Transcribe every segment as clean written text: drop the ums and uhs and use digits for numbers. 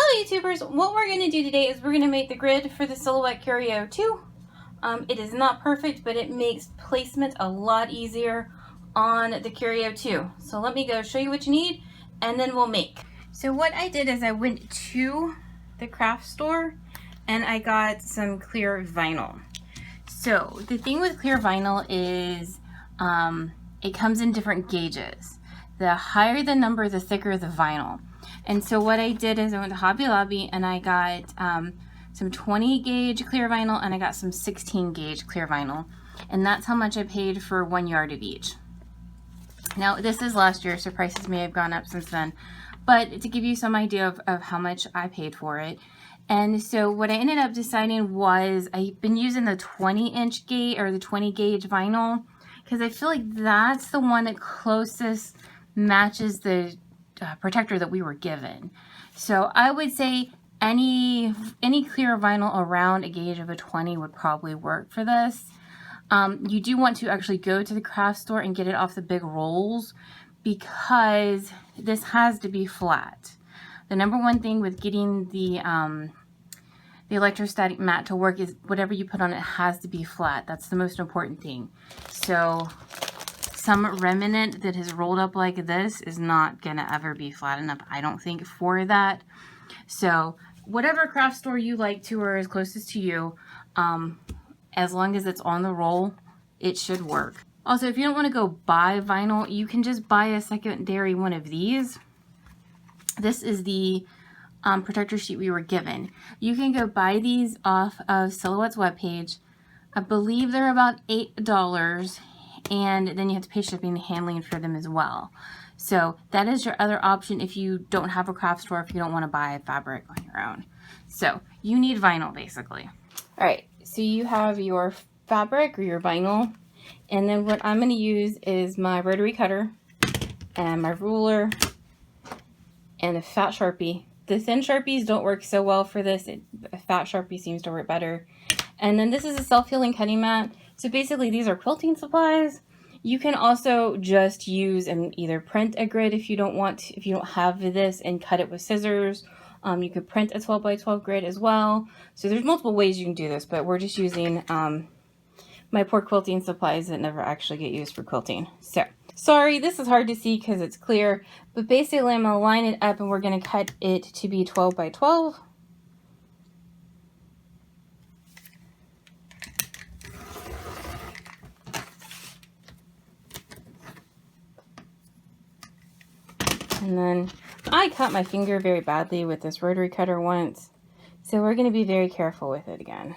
Hello YouTubers, what we're going to do today is we're going to make the grid for the Silhouette Curio 2. It is not perfect, but it makes placement a lot easier on the Curio 2. So let me go show you what you need and then we'll make. So what I did is I went to the craft store and I got some clear vinyl. So the thing with clear vinyl is it comes in different gauges. The higher the number, the thicker the vinyl. And so what I did is I went to Hobby Lobby and I got some 20 gauge clear vinyl and I got some 16 gauge clear vinyl. And that's how much I paid for 1 yard of each. Now this is last year, so prices may have gone up since then. But to give you some idea of how much I paid for it. And so what I ended up deciding was I've been using the 20-inch gauge or the 20 gauge vinyl because I feel like that's the one that closest matches the protector that we were given. So I would say any clear vinyl around a gauge of a 20 would probably work for this. You do want to actually go to the craft store and get it off the big rolls because this has to be flat. The number one thing with getting the electrostatic mat to work is whatever you put on it has to be flat. That's the most important thing. So some remnant that is rolled up like this is not gonna ever be flat enough, I don't think, for that. So whatever craft store you like to or is closest to you, as long as it's on the roll, it should work. Also, if you don't want to go buy vinyl, you can just buy a secondary one of these. This is the protector sheet we were given. You can go buy these off of Silhouette's webpage. I believe they're about $8, and then you have to pay shipping and handling for them as well. So that is your other option if you don't have a craft store, if you don't want to buy fabric on your own. So you need vinyl basically. All right, so you have your fabric or your vinyl, and then what I'm going to use is my Rotary Cutter and my ruler and a fat Sharpie. The thin Sharpies don't work so well for this. A fat Sharpie seems to work better. And then this is a self-healing cutting mat. So basically these are quilting supplies. You can also just use and either print a grid if you don't want to, if you don't have this, and cut it with scissors. You could print a 12 by 12 grid as well. So there's multiple ways you can do this, but we're just using my poor quilting supplies that never actually get used for quilting. So sorry, this is hard to see because it's clear, but basically I'm gonna line it up and we're gonna cut it to be 12 by 12. And then I cut my finger very badly with this rotary cutter once, so we're going to be very careful with it again.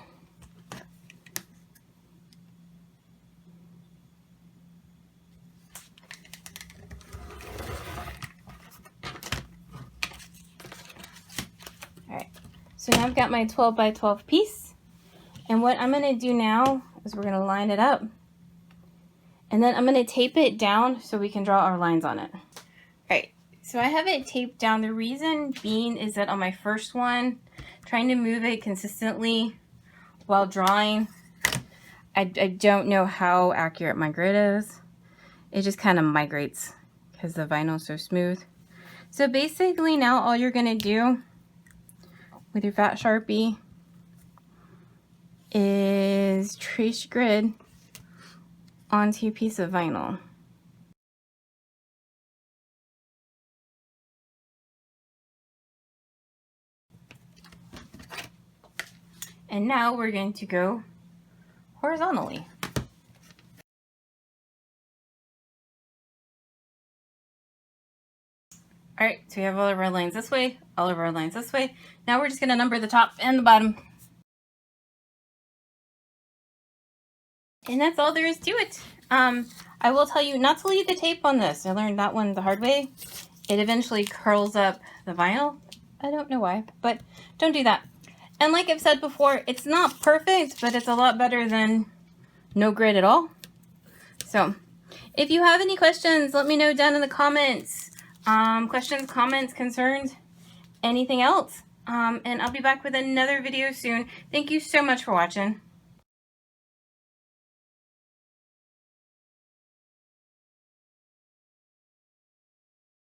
Alright, so now I've got my 12 by 12 piece, and what I'm going to do now is we're going to line it up, and then I'm going to tape it down so we can draw our lines on it. Alright. So I have it taped down. The reason being is that on my first one, trying to move it consistently while drawing, I don't know how accurate my grid is. It just kind of migrates because the vinyl is so smooth. So basically now all you're going to do with your fat Sharpie is trace your grid onto a piece of vinyl. And now we're going to go horizontally. All right, so we have all of our lines this way, all of our lines this way. Now we're just gonna number the top and the bottom. And that's all there is to it. I will tell you not to leave the tape on this. I learned that one the hard way. It eventually curls up the vinyl. I don't know why, but don't do that. And like I've said before, it's not perfect, but it's a lot better than no grid at all. So if you have any questions, let me know down in the comments. Questions, comments, concerns, anything else. And I'll be back with another video soon. Thank you so much for watching.